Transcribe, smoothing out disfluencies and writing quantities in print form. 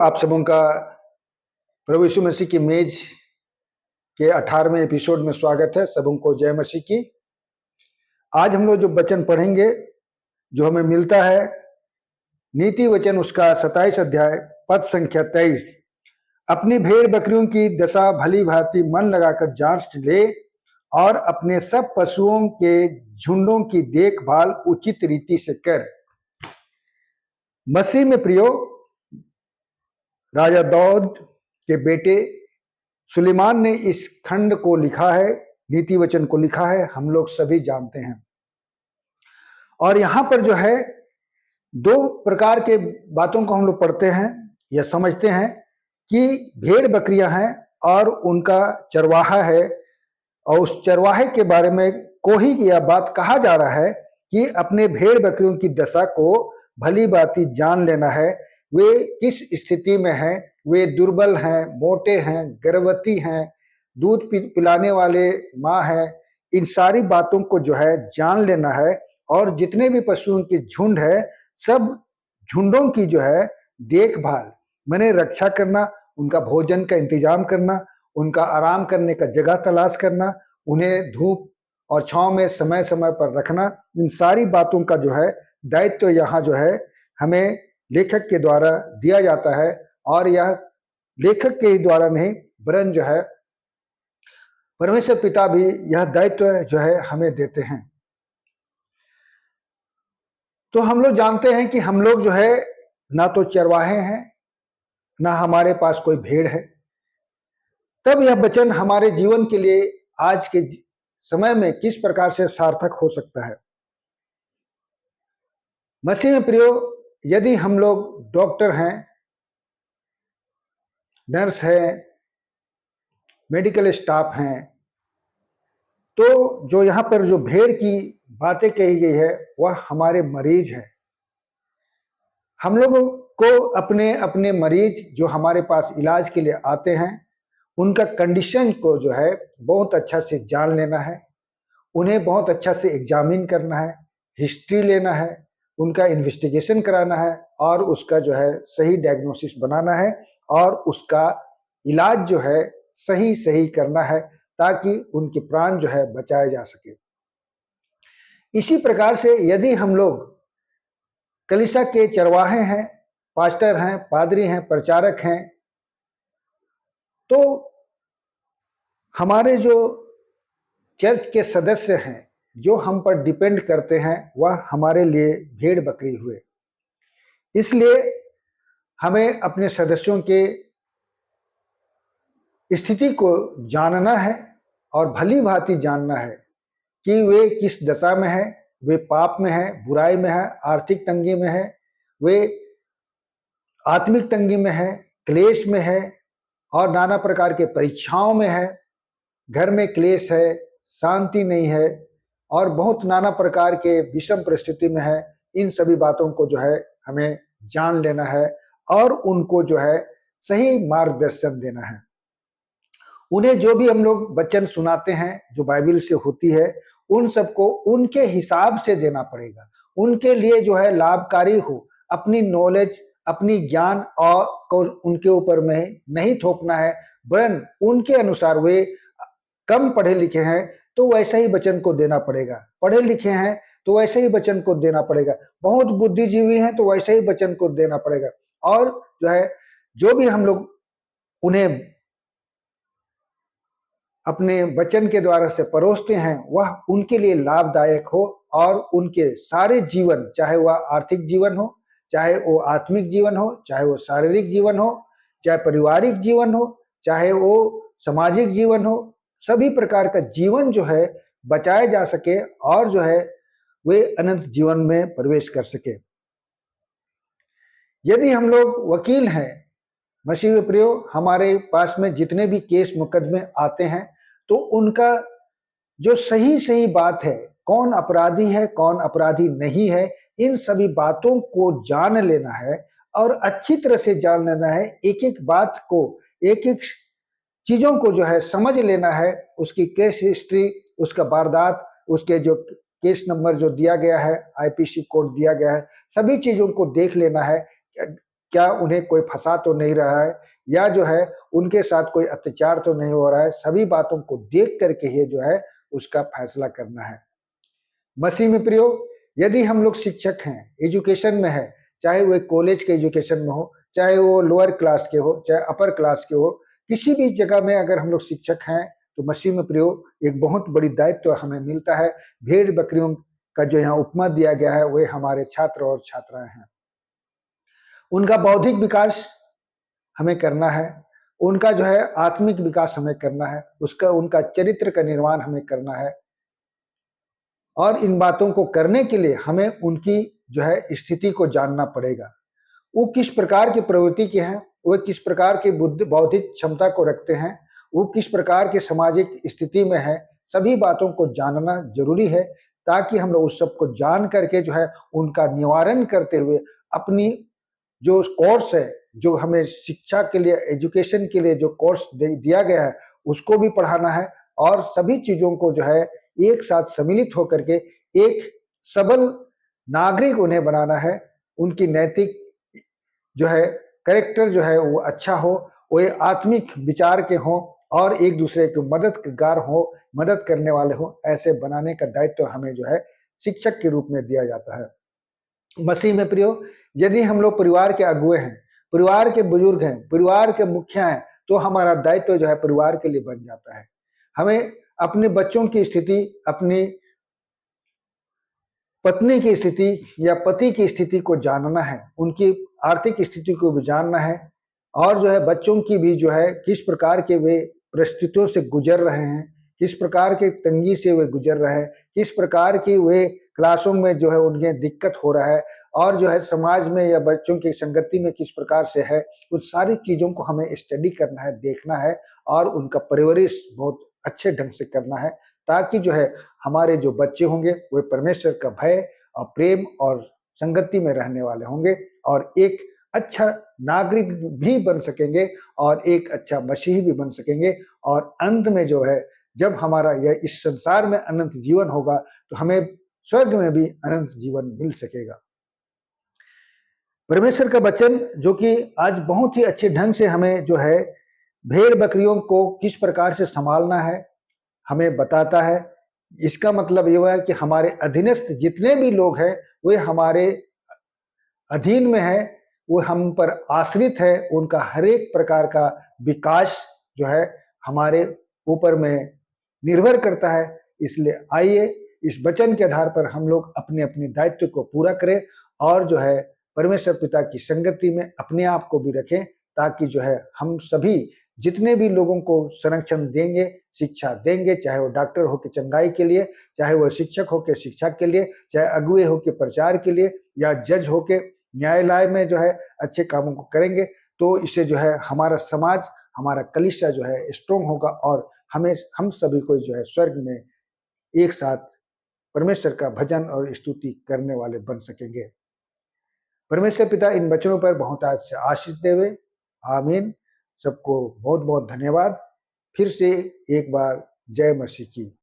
आप सबों का प्रभु यीशु मसीह की मेज के 18वें एपिसोड में स्वागत है। सबों को जय मसीह की। आज हम लोग जो वचन पढ़ेंगे, जो हमें मिलता है नीति वचन उसका 27 अध्याय पद संख्या 23। अपनी भेड़ बकरियों की दशा भली भांति मन लगाकर जांच ले और अपने सब पशुओं के झुंडों की देखभाल उचित रीति से कर। मसीह में प्रियो, राजा दाऊद के बेटे सुलेमान ने इस खंड को लिखा है, नीति वचन को लिखा है, हम लोग सभी जानते हैं। और यहाँ पर जो है दो प्रकार के बातों को हम लोग पढ़ते हैं या समझते हैं कि भेड़ बकरियां हैं और उनका चरवाहा है, और उस चरवाहे के बारे में कोई यह बात कहा जा रहा है कि अपने भेड़ बकरियों की दशा को भली भांति जान लेना है। वे किस स्थिति में हैं, वे दुर्बल हैं, मोटे हैं, गर्भवती हैं, दूध पिलाने वाले माँ हैं, इन सारी बातों को जो है जान लेना है। और जितने भी पशुओं के झुंड है, सब झुंडों की जो है देखभाल माने रक्षा करना, उनका भोजन का इंतजाम करना, उनका आराम करने का जगह तलाश करना, उन्हें धूप और छांव में समय समय पर रखना, इन सारी बातों का जो है दायित्व यहाँ जो है हमें लेखक के द्वारा दिया जाता है। और यह लेखक के द्वारा नहीं, वरन जो है परमेश्वर पिता भी यह दायित्व जो है हमें देते हैं। तो हम लोग जानते हैं कि हम लोग जो है ना तो चरवाहे हैं, ना हमारे पास कोई भेड़ है। तब यह वचन हमारे जीवन के लिए आज के समय में किस प्रकार से सार्थक हो सकता है। मसीह में प्रियो, यदि हम लोग डॉक्टर हैं, नर्स हैं, मेडिकल स्टाफ हैं, तो जो यहाँ पर जो भेड़ की बातें कही गई है वह हमारे मरीज है। हम लोगों को अपने अपने मरीज जो हमारे पास इलाज के लिए आते हैं, उनका कंडीशन को जो है बहुत अच्छा से जान लेना है, उन्हें बहुत अच्छा से एग्जामिन करना है, हिस्ट्री लेना है, उनका इन्वेस्टिगेशन कराना है और उसका जो है सही डायग्नोसिस बनाना है और उसका इलाज जो है सही सही करना है, ताकि उनके प्राण जो है बचाए जा सके। इसी प्रकार से यदि हम लोग कलीसिया के चरवाहे हैं, पास्टर हैं, पादरी हैं, प्रचारक हैं, तो हमारे जो चर्च के सदस्य हैं, जो हम पर डिपेंड करते हैं, वह हमारे लिए भेड़ बकरी हुए। इसलिए हमें अपने सदस्यों के स्थिति को जानना है और भली भांति जानना है कि वे किस दशा में है, वे पाप में है, बुराई में है, आर्थिक तंगी में है, वे आत्मिक तंगी में है, क्लेश में है और नाना प्रकार के परीक्षाओं में है, घर में क्लेश है, शांति नहीं है और बहुत नाना प्रकार के विषम परिस्थिति में है। इन सभी बातों को जो है हमें जान लेना है और उनको जो है सही मार्गदर्शन देना है। उन्हें जो भी हम लोग वचन सुनाते हैं जो बाइबल से होती है, उन सबको उनके हिसाब से देना पड़ेगा, उनके लिए जो है लाभकारी हो। अपनी नॉलेज, अपनी ज्ञान और को उनके ऊपर में नहीं थोपना है, वरन उनके अनुसार वे कम पढ़े लिखे हैं तो वैसे ही वचन को देना पड़ेगा, पढ़े लिखे हैं तो वैसे ही वचन को देना पड़ेगा, बहुत बुद्धिजीवी हैं तो वैसे ही वचन को देना पड़ेगा। और जो है जो भी हम लोग उन्हें अपने वचन के द्वारा से परोसते हैं, वह उनके लिए लाभदायक हो और उनके सारे जीवन, चाहे वह आर्थिक जीवन हो, चाहे वो आत्मिक जीवन हो, चाहे वो शारीरिक जीवन हो, चाहे पारिवारिक जीवन हो, चाहे वो सामाजिक जीवन हो, सभी प्रकार का जीवन जो है बचाया जा सके और जो है वे अनंत जीवन में प्रवेश कर सके। यदि हम लोग वकील हैं, मसीह में प्रियो, हमारे पास में जितने भी केस मुकदमे आते हैं, तो उनका जो सही सही बात है, कौन अपराधी है, कौन अपराधी नहीं है, इन सभी बातों को जान लेना है और अच्छी तरह से जान लेना है। एक एक बात को, एक एक चीजों को जो है समझ लेना है, उसकी केस हिस्ट्री, उसका वारदात, उसके जो केस नंबर जो दिया गया है, आईपीसी कोड दिया गया है, सभी चीजों को देख लेना है क्या उन्हें कोई फंसा तो नहीं रहा है, या जो है उनके साथ कोई अत्याचार तो नहीं हो रहा है। सभी बातों को देख करके ही जो है उसका फैसला करना है। मसीह में प्रियो, यदि हम लोग शिक्षक हैं, एजुकेशन में है, चाहे वो एक कॉलेज के एजुकेशन में हो, चाहे वो लोअर क्लास के हो, चाहे अपर क्लास के हो, किसी भी जगह में अगर हम लोग शिक्षक हैं, तो मसीह में प्रियो एक बहुत बड़ी दायित्व हमें मिलता है। भेड़ बकरियों का जो यहाँ उपमा दिया गया है, वे हमारे छात्र और छात्राएं हैं। उनका बौद्धिक विकास हमें करना है, उनका जो है आत्मिक विकास हमें करना है, उनका चरित्र का निर्माण हमें करना है। और इन बातों को करने के लिए हमें उनकी जो है स्थिति को जानना पड़ेगा। वो किस प्रकार की प्रवृत्ति के हैं, वो किस प्रकार की बुद्धि बौद्धिक क्षमता को रखते हैं, वो किस प्रकार के सामाजिक स्थिति में है, सभी बातों को जानना जरूरी है, ताकि हम लोग उस सब को जान करके जो है उनका निवारण करते हुए अपनी जो कोर्स है, जो हमें शिक्षा के लिए, एजुकेशन के लिए जो कोर्स दिया गया है, उसको भी पढ़ाना है। और सभी चीजों को जो है एक साथ सम्मिलित होकर के एक सबल नागरिक उन्हें बनाना है। उनकी नैतिक जो है कैरेक्टर जो है वो अच्छा हो, वो आत्मिक विचार के हों और एक दूसरे के मददगार हो, मदद करने वाले हो, ऐसे बनाने का दायित्व हमें जो है शिक्षक के रूप में दिया जाता है। मसीह में प्रियो, यदि हम लोग परिवार के अगुए हैं, परिवार के बुजुर्ग हैं, परिवार के मुखिया हैं, तो हमारा दायित्व जो है परिवार के लिए बन जाता है। हमें अपने बच्चों की स्थिति, अपनी पत्नी की स्थिति या पति की स्थिति को जानना है, उनकी आर्थिक स्थिति को भी जानना है, और जो है बच्चों की भी जो है किस प्रकार के वे परिस्थितियों से गुजर रहे हैं, किस प्रकार के तंगी से वे गुजर रहे हैं, किस प्रकार की वे क्लासों में जो है उन्हें दिक्कत हो रहा है, और जो है समाज में या बच्चों की संगति में किस प्रकार से है, उन सारी चीज़ों को हमें स्टडी करना है, देखना है, और उनका परवरिश बहुत अच्छे ढंग से करना है, ताकि जो है हमारे जो बच्चे होंगे वे परमेश्वर का भय और प्रेम और संगति में रहने वाले होंगे, और एक अच्छा नागरिक भी बन सकेंगे, और एक अच्छा मसीही भी बन सकेंगे। और अंत में जो है जब हमारा यह इस संसार में अनंत जीवन होगा, तो हमें स्वर्ग में भी अनंत जीवन मिल सकेगा। परमेश्वर का वचन जो कि आज बहुत ही अच्छे ढंग से हमें जो है भेड़ बकरियों को किस प्रकार से संभालना है हमें बताता है। इसका मतलब ये है कि हमारे अधीनस्थ जितने भी लोग हैं वे हमारे अधीन में है, वो हम पर आश्रित है, उनका हर एक प्रकार का विकास जो है हमारे ऊपर में निर्भर करता है। इसलिए आइए इस वचन के आधार पर हम लोग अपने अपने दायित्व को पूरा करें, और जो है परमेश्वर पिता की संगति में अपने आप को भी रखें, ताकि जो है हम सभी जितने भी लोगों को संरक्षण देंगे, शिक्षा देंगे, चाहे वो डॉक्टर हो के चंगाई के लिए, चाहे वो शिक्षक हो के शिक्षा के लिए, चाहे अगुए हो के प्रचार के लिए, या जज हो के न्यायालय में जो है अच्छे कामों को करेंगे, तो इससे जो है हमारा समाज, हमारा कलीसिया जो है स्ट्रोंग होगा, और हमें हम सभी को जो है स्वर्ग में एक साथ परमेश्वर का भजन और स्तुति करने वाले बन सकेंगे। परमेश्वर पिता इन वचनों पर बहुत आज से आशीष देवे। आमीन। सबको बहुत बहुत धन्यवाद। फिर से एक बार जय मसीह की।